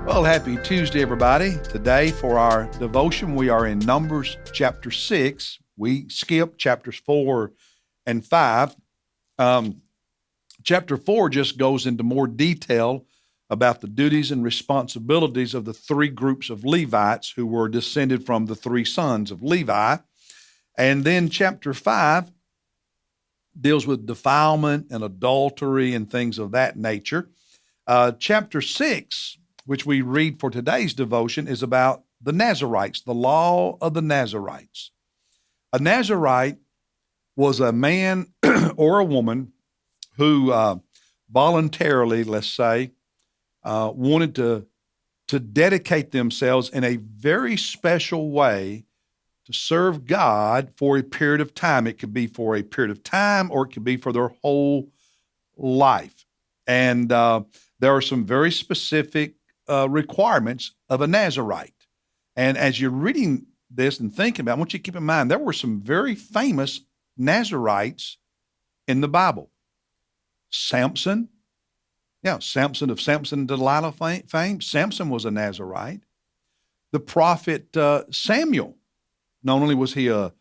Well, happy Tuesday, everybody. Today, for our devotion, we are in Numbers chapter 6. We skip chapters 4 and 5. Chapter 4 just goes into more detail about the duties and responsibilities of the three groups of Levites who were descended from the three sons of Levi. And then chapter 5 deals with defilement and adultery and things of that nature. Chapter 6, which we read for today's devotion, is about the Nazarites, the law of the Nazarites. A Nazarite was a man or a woman who voluntarily, let's say, wanted to dedicate themselves in a very special way to serve God for a period of time. It could be for a period of time, or it could be for their whole life. And there are some very specific requirements of a Nazarite. And as you're reading this and thinking about it, I want you to keep in mind, there were some very famous Nazarites in the Bible. Samson of Samson and Delilah fame. Samson was a Nazarite. The prophet Samuel, not only was he a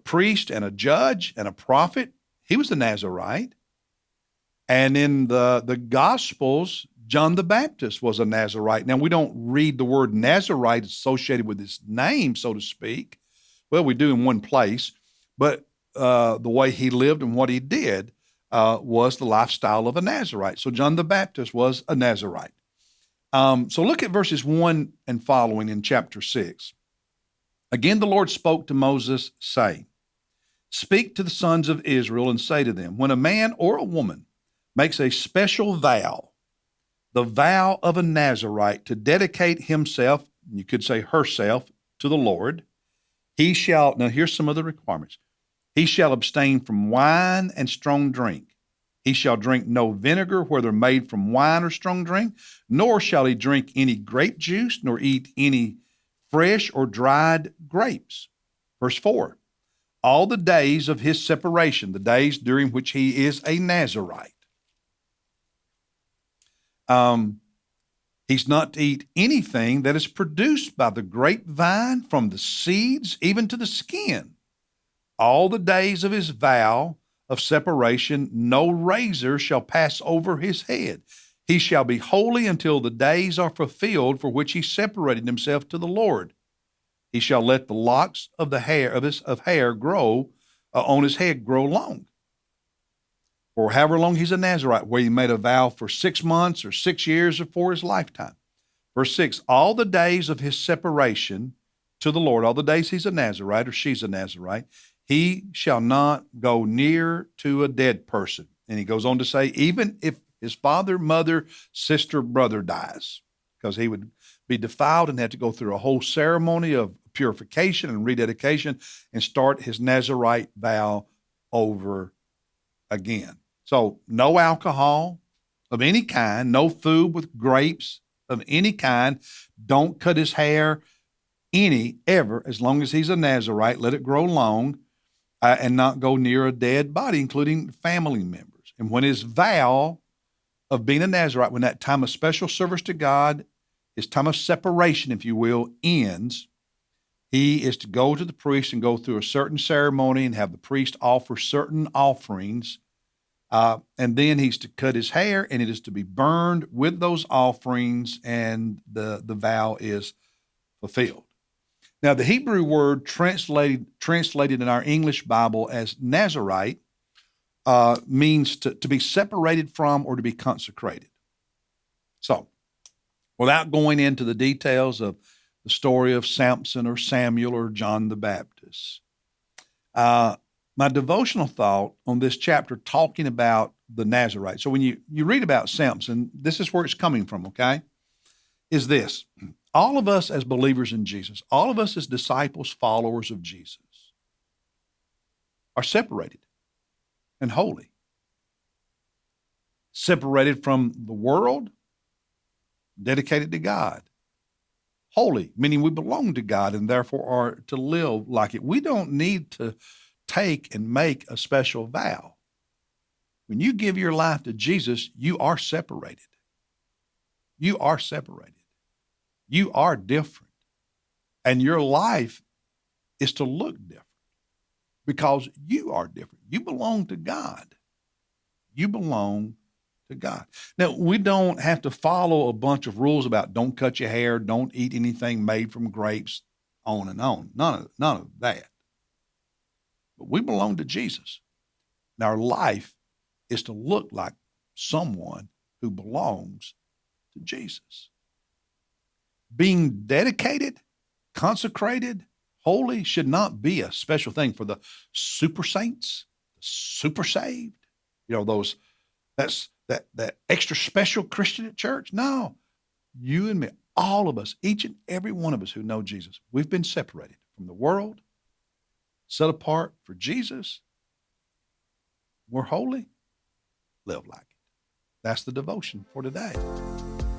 priest and a judge and a prophet, he was a Nazarite. And in the Gospels, John the Baptist was a Nazarite. Now, we don't read the word Nazarite associated with his name, so to speak. Well, we do in one place, but the way he lived and what he did was the lifestyle of a Nazarite. So John the Baptist was a Nazarite. So look at verses 1 and following in chapter 6. Again, the Lord spoke to Moses, saying, "Speak to the sons of Israel and say to them, when a man or a woman makes a special vow, the vow of a Nazarite, to dedicate himself, you could say herself, to the Lord, he shall," now here's some of the requirements, "he shall abstain from wine and strong drink. He shall drink no vinegar, whether made from wine or strong drink, nor shall he drink any grape juice, nor eat any fresh or dried grapes." Verse 4, all the days of his separation, the days during which he is a Nazarite, he's not to eat anything that is produced by the grapevine, from the seeds even to the skin. All the days of his vow of separation, no razor shall pass over his head. He shall be holy until the days are fulfilled for which he separated himself to the Lord. He shall let the locks of the hair of hair grow on his head grow long. For however long he's a Nazarite, where he made a vow for 6 months or 6 years or for his lifetime. Verse 6, all the days of his separation to the Lord, all the days he's a Nazarite or she's a Nazarite, he shall not go near to a dead person. And he goes on to say, even if his father, mother, sister, brother dies, because he would be defiled and have to go through a whole ceremony of purification and rededication and start his Nazarite vow over again. So no alcohol of any kind, no food with grapes of any kind. Don't cut his hair ever, as long as he's a Nazarite. Let it grow long and not go near a dead body, including family members. And when his vow of being a Nazarite, when that time of special service to God, his time of separation, if you will, ends, he is to go to the priest and go through a certain ceremony and have the priest offer certain offerings. And then he's to cut his hair, and it is to be burned with those offerings, and the vow is fulfilled. Now, the Hebrew word translated in our English Bible as Nazarite means to be separated from or to be consecrated. So, without going into the details of the story of Samson or Samuel or John the Baptist, my devotional thought on this chapter talking about the Nazarite. So when you read about Samson, this is where it's coming from, okay? Is this. All of us as believers in Jesus, all of us as disciples, followers of Jesus, are separated and holy. Separated from the world, dedicated to God. Holy, meaning we belong to God and therefore are to live like it. We don't need to take and make a special vow. When you give your life to Jesus, you are separated. You are separated. You are different. And your life is to look different because you are different. You belong to God. You belong to God. Now, we don't have to follow a bunch of rules about don't cut your hair, don't eat anything made from grapes, on and on. None of that. But we belong to Jesus. And our life is to look like someone who belongs to Jesus. Being dedicated, consecrated, holy should not be a special thing for the super saints, the super saved, that extra special Christian at church. No, you and me, all of us, each and every one of us who know Jesus, we've been separated from the world, set apart for Jesus. We're holy, live like it. That's the devotion for today.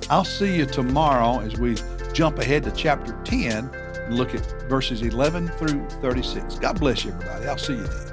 I'll see you tomorrow as we jump ahead to chapter 10 and look at verses 11 through 36. God bless you, everybody. I'll see you then.